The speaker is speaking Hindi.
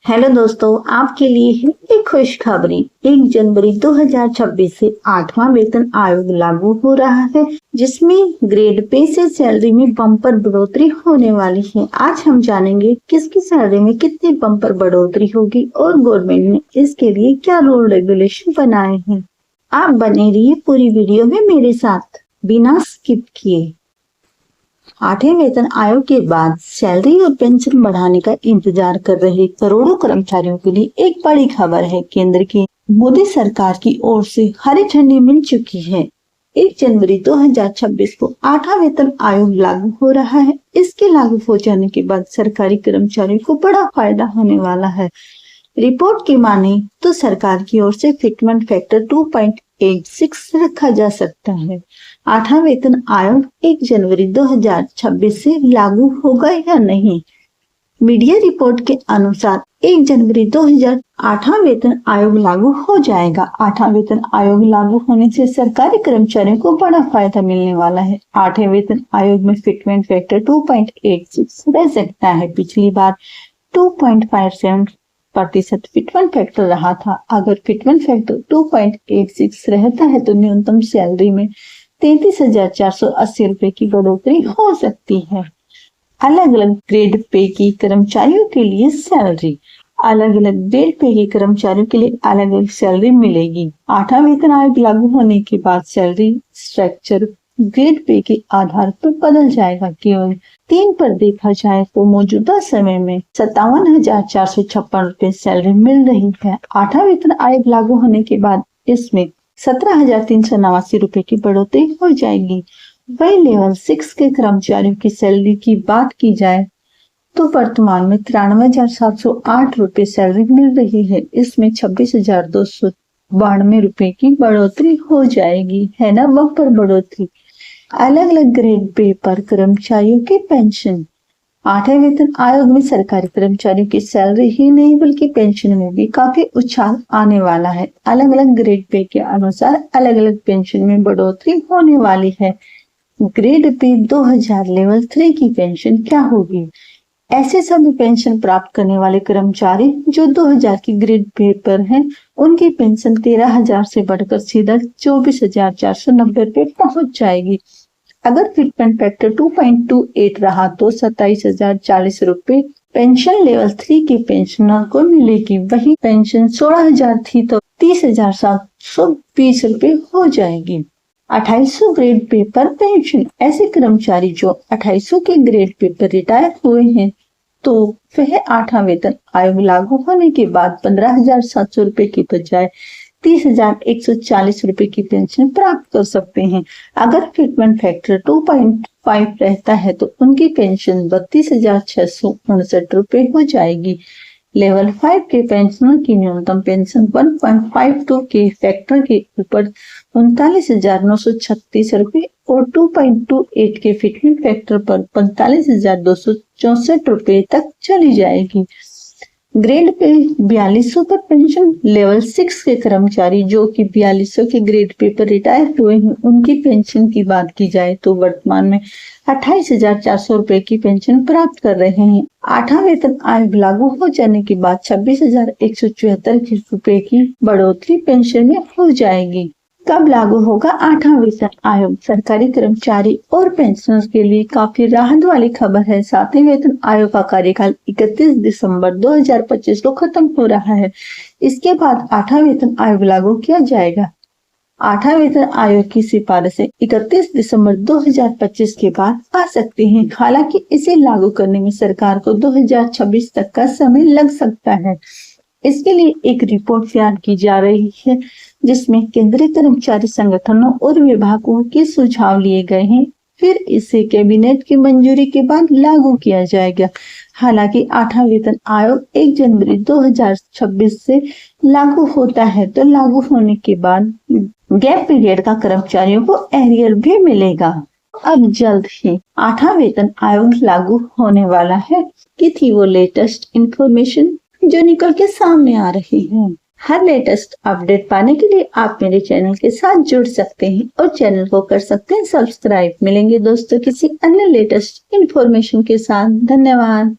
हेलो दोस्तों, आपके लिए है एक खुशखबरी। 1 जनवरी 2026 से 8वां वेतन आयोग लागू हो रहा है, जिसमें ग्रेड पे से सैलरी में बम्पर बढ़ोतरी होने वाली है। आज हम जानेंगे किसकी सैलरी में कितनी बम्पर बढ़ोतरी होगी और गवर्नमेंट ने इसके लिए क्या रूल रेगुलेशन बनाए हैं। आप बने रहिए पूरी वीडियो में मेरे साथ बिना स्किप किए। 8वें वेतन आयोग के बाद सैलरी और पेंशन बढ़ाने का इंतजार कर रहे करोड़ों कर्मचारियों के लिए एक बड़ी खबर है। केंद्र की मोदी सरकार की ओर से हरी झंडी मिल चुकी है। 1 जनवरी 2026 को 8वां वेतन आयोग लागू हो रहा है। इसके लागू हो जाने के बाद सरकारी कर्मचारियों को बड़ा फायदा होने वाला है। रिपोर्ट की माने तो सरकार की ओर से फिटमेंट फैक्टर 2.86 रखा जा सकता है। 8वां वेतन आयोग 1 जनवरी 2026 से लागू होगा या नहीं। मीडिया रिपोर्ट के अनुसार 1 जनवरी 2000 8वां वेतन आयोग लागू हो जाएगा। 8वां वेतन आयोग लागू होने से सरकारी कर्मचारियों को बड़ा फायदा मिलने वाला है। 8वें वेतन आयोग में फिटमेंट फैक्टर 2.86 रह सकता है। पिछली बार 2.57% फिटमेंट फैक्टर रहा था। अगर फिटमेंट फैक्टर 2.86 रहता है तो न्यूनतम सैलरी में 33,480 रुपए की बढ़ोतरी हो सकती है। अलग अलग ग्रेड पे की कर्मचारियों के लिए सैलरी। अलग अलग ग्रेड पे के कर्मचारियों के लिए अलग अलग सैलरी मिलेगी। 8वां वेतन आयोग लागू होने के बाद सैलरी स्ट्रक्चर ग्रेड पे के आधार पर बदल जाएगा। केवल 3 पर देखा जाए तो मौजूदा समय में 57,456 रुपए सैलरी मिल रही है। 8वां वेतन आयोग लागू होने के बाद इसमें 17,389 रुपए की बढ़ोतरी हो जाएगी। वही लेवल 6 के कर्मचारियों की सैलरी की बात की जाए तो वर्तमान में 93,708 रुपए सैलरी मिल रही है। इसमें 26,292 रुपए की बढ़ोतरी हो जाएगी। है ना बम्पर बढ़ोतरी। अलग अलग ग्रेड पे पर कर्मचारियों की पेंशन। 8वें वेतन आयोग में सरकारी कर्मचारियों की सैलरी ही नहीं बल्कि पेंशन में भी काफी उछाल आने वाला है। अलग अलग ग्रेड पे के अनुसार अलग अलग पेंशन में बढ़ोतरी होने वाली है। ग्रेड पे 2000 लेवल 3 की पेंशन क्या होगी। ऐसे सभी पेंशन प्राप्त करने वाले कर्मचारी जो 2000 की ग्रेड पे पर हैं, उनकी पेंशन 13,000 से बढ़कर सीधा 24,490 रुपए पहुंच जाएगी। अगर फिटमेंट फैक्टर 2.28 रहा तो 27,040 रुपए पेंशन लेवल 3 के पेंशनर को मिलेगी। वही पेंशन 16,000 थी तो 30,720 रुपए हो जाएगी। 2800 ग्रेड पे पर पेंशन। ऐसे कर्मचारी जो 2800 के ग्रेड पे पर रिटायर हुए हैं तो वह 8वां वेतन आयोग लागू होने के बाद 15,700 रुपए की बजाय 30,140 रुपए की पेंशन प्राप्त कर सकते हैं। अगर फिटमेंट फैक्टर 2.5 रहता है तो उनकी पेंशन 32,659 रुपए हो जाएगी। लेवल 5 के पेंशनर की न्यूनतम पेंशन 1.52 के फैक्टर के ऊपर 39,936 रुपए और 2.28 के फिटमेंट फैक्टर पर 45,264 रुपए तक चली जाएगी। ग्रेड पे 4200 पर पेंशन। लेवल 6 के कर्मचारी जो कि 4200 के ग्रेड पे पर रिटायर हुए हैं, उनकी पेंशन की बात की जाए तो वर्तमान में 28,400 रुपए की पेंशन प्राप्त कर रहे हैं। 8वां वेतन आयोग लागू हो जाने के बाद 26,174 रुपए की बढ़ोतरी पेंशन में हो जाएगी। कब लागू होगा 8वां वेतन आयोग। सरकारी कर्मचारी और पेंशनर्स के लिए काफी राहत वाली खबर है। 7वें वेतन आयोग का कार्यकाल 31 दिसंबर 2025 को खत्म हो रहा है। इसके बाद 8वां वेतन आयोग लागू किया जाएगा। 8वां वेतन आयोग की सिफारिशें 31 दिसंबर 2025 के बाद आ सकती हैं। हालांकि इसे लागू करने में सरकार को 2026 तक का समय लग सकता है। इसके लिए एक रिपोर्ट तैयार की जा रही है जिसमें केंद्रीय कर्मचारी संगठनों और विभागों के सुझाव लिए गए हैं। फिर इसे कैबिनेट की मंजूरी के बाद लागू किया जाएगा। हालांकि 8वां वेतन आयोग 1 जनवरी 2026 से लागू होता है तो लागू होने के बाद गैप पीरियड का कर्मचारियों को एरियर भी मिलेगा। अब जल्द ही 8वां वेतन आयोग लागू होने वाला है कि थी वो लेटेस्ट इंफॉर्मेशन जो निकल के सामने आ रही है। हर लेटेस्ट अपडेट पाने के लिए आप मेरे चैनल के साथ जुड़ सकते हैं और चैनल को कर सकते हैं सब्सक्राइब। मिलेंगे दोस्तों किसी अन्य लेटेस्ट इंफॉर्मेशन के साथ। धन्यवाद।